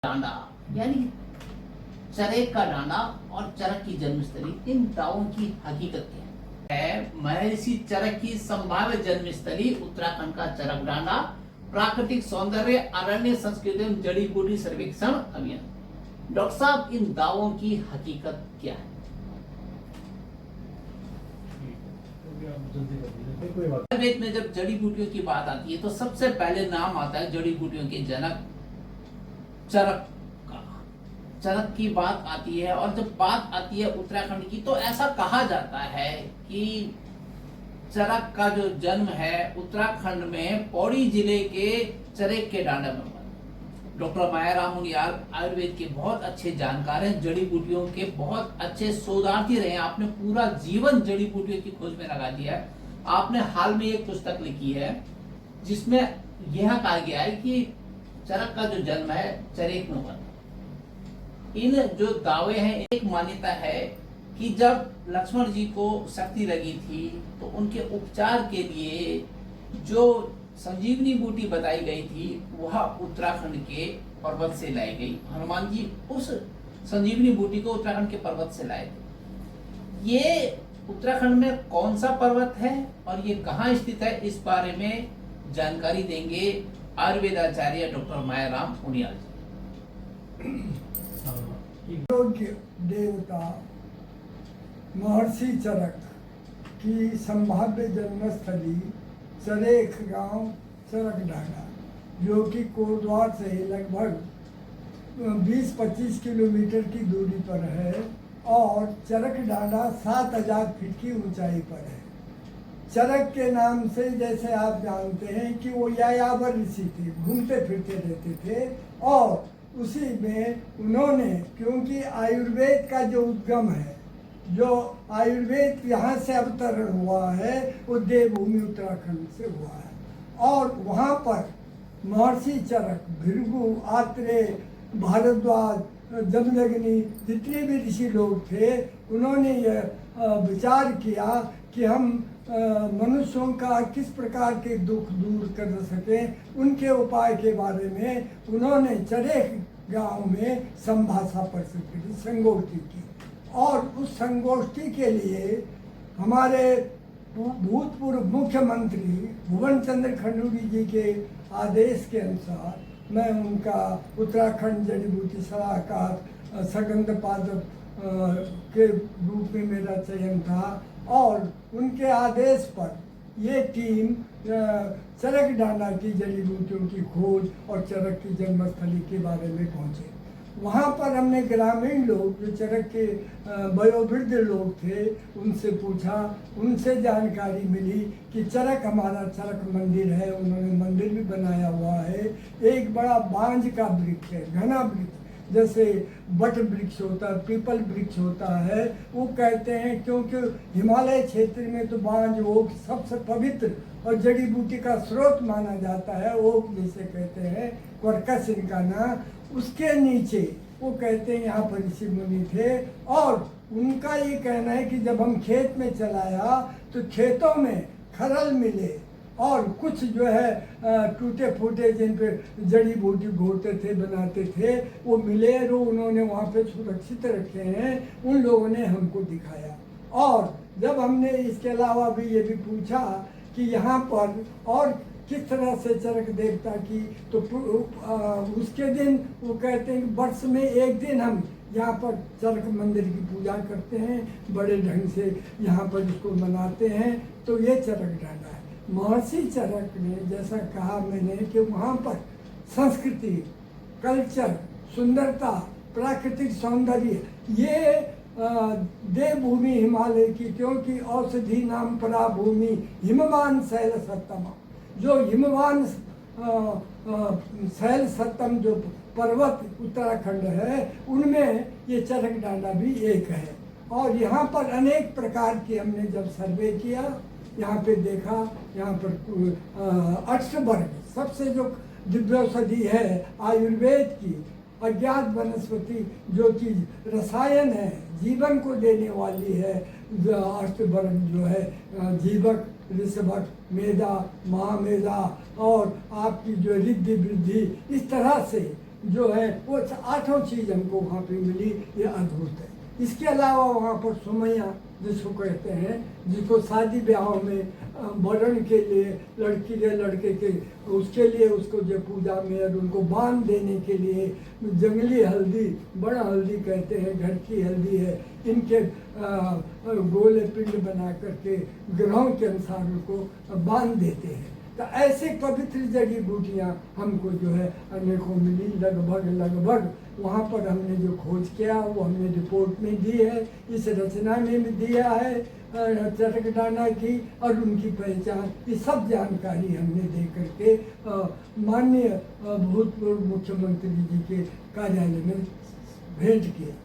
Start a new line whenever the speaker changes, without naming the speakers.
डांडा यानी चरक का डांडा और चरक की जन्मस्थली, इन दावों की हकीकत क्या है? महर्षि चरक की संभाव्य जन्मस्थली उत्तराखंड का चरक डांडा, प्राकृतिक सौंदर्य, अरण्य संस्कृति एवं जड़ी बूटी सर्वेक्षण अभियान। डॉक्टर साहब, इन दावों की हकीकत क्या है? आयुर्वेद में जब जड़ी बूटियों की बात आती है तो सबसे पहले नाम आता है जड़ी बूटियों के जनक चरक का। चरक की बात आती है और जब बात आती है उत्तराखंड की तो ऐसा कहा जाता है कि चरक का जो जन्म है उत्तराखंड में पौड़ी जिले के चरक के डांडा में हुआ। डॉक्टर मायाराम मुनियाल आयुर्वेद के बहुत अच्छे जानकार हैं, जड़ी बूटियों के बहुत अच्छे शोधार्थी रहे हैं। आपने पूरा जीवन जड़ी बूटियों की खोज में लगा दिया है। आपने हाल में एक पुस्तक लिखी है जिसमें यह कहा गया है कि चरक का जो जन्म है चरक में हुआ। इन जो दावे हैं, एक मान्यता है कि जब लक्ष्मण जी को शक्ति लगी थी तो उनके उपचार के लिए जो संजीवनी बूटी बताई गई थी वह उत्तराखंड के पर्वत से लाई गई। हनुमान जी उस संजीवनी बूटी को उत्तराखंड के पर्वत से लाए थे। ये उत्तराखंड में कौन सा पर्वत है और ये कहाँ स्थित है, इस बारे में जानकारी देंगे आयुर्वेदाचार्य डॉक्टर मायाराम मुनियाल
जी। देवता महर्षि चरक की संभाव्य जन्मस्थली चरेख गांव चरक डांडा, जो कि कोटद्वार से लगभग 20-25 किलोमीटर की दूरी पर है और चरक डांडा 7000 फीट की ऊंचाई पर है। चरक के नाम से जैसे आप जानते हैं कि वो यायावर ऋषि थे, घूमते फिरते रहते थे और उसी में उन्होंने, क्योंकि आयुर्वेद का जो उद्गम है, जो आयुर्वेद यहाँ से अवतरण हुआ है वो देवभूमि उत्तराखंड से हुआ है और वहाँ पर महर्षि चरक, भृगु, आत्रेय, भारद्वाज, जमदग्नि जितने भी ऋषि लोग थे, उन्होंने यह विचार किया कि हम मनुष्यों का किस प्रकार के दुख दूर कर सकें। उनके उपाय के बारे में उन्होंने चरेख गांव में संभाषा परिषद की संगोष्ठी की और उस संगोष्ठी के लिए हमारे भूतपूर्व मुख्यमंत्री भुवन चंद्र खंडूरी जी के आदेश के अनुसार मैं उनका उत्तराखंड जड़ी बूटी सलाहकार सगंध पादप के रूप में मेरा चयन था और उनके आदेश पर ये टीम चरक डांडा की जड़ी बूटियों की खोज और चरक की जन्मस्थली के बारे में पहुँचे। वहाँ पर हमने ग्रामीण लोग जो चरक के वयोवृद्ध लोग थे उनसे पूछा, उनसे जानकारी मिली कि चरक हमारा चरक मंदिर है, उन्होंने मंदिर भी बनाया हुआ है। एक बड़ा बांज का वृक्ष है, घना वृक्ष, जैसे बट वृक्ष होता है, पीपल वृक्ष होता है। वो कहते हैं क्योंकि हिमालय क्षेत्र में तो बांज ओक सबसे पवित्र और जड़ी बूटी का स्रोत माना जाता है। ओक जिसे कहते हैं, क्वर्कस इनका नाम। उसके नीचे वो कहते हैं यहाँ पर ऋषि मुनि थे और उनका ये कहना है कि जब हम खेत में चलाया तो खेतों में खरल मिले और कुछ जो है टूटे फूटे जिन पे जड़ी बूटी घोटते थे, बनाते थे, वो मिले और उन्होंने वहाँ पे सुरक्षित रखे हैं। उन लोगों ने हमको दिखाया और जब हमने इसके अलावा भी ये भी पूछा कि यहाँ पर और किस तरह से चरक देवता की, तो उसके दिन वो कहते हैं कि वर्ष में एक दिन हम यहाँ पर चरक मंदिर की पूजा करते हैं, बड़े ढंग से यहाँ पर इसको मनाते हैं। तो ये चरक डांडा है। महर्षि चरक ने जैसा कहा मैंने कि वहाँ पर संस्कृति, कल्चर, सुंदरता, प्राकृतिक सौंदर्य, ये देवभूमि हिमालय की, क्योंकि औषधि नाम परा भूमि हिमवान शैल सत्तम, जो हिमवान शैल सत्तम जो पर्वत उत्तराखंड है उनमें ये चरक डांडा भी एक है। और यहाँ पर अनेक प्रकार की हमने जब सर्वे किया, यहाँ पे देखा, यहाँ पर अष्टवर्ग सबसे जो दिव्यौषधि है आयुर्वेद की, अज्ञात वनस्पति जो चीज रसायन है, जीवन को देने वाली है, अष्टवर्ग जो है जीवक, ऋषभक, मेधा, महामेधा और आपकी जो रिद्धि वृद्धि, इस तरह से जो है वो 8 चीज़ हमको वहाँ पे मिली, ये अद्भुत है। इसके अलावा वहाँ पर सुमैया जिसको कहते हैं, जिसको शादी ब्याहों में वरण के लिए लड़की के लड़के के उसके लिए उसको जो पूजा में और उनको बांध देने के लिए जंगली हल्दी, बड़ा हल्दी कहते हैं, घर की हल्दी है, इनके गोले पिंड बना करके ग्रहों के अनुसार उनको बांध देते हैं। तो ऐसे पवित्र जड़ी बूटियाँ हमको जो है अनेकों मिली, लगभग वहाँ पर हमने जो खोज किया वो हमने रिपोर्ट में दी है, इस रचना में भी दिया है चरकडाना की और उनकी पहचान, ये सब जानकारी हमने दे करके माननीय भूतपूर्व मुख्यमंत्री जी के कार्यालय में भेंट किया।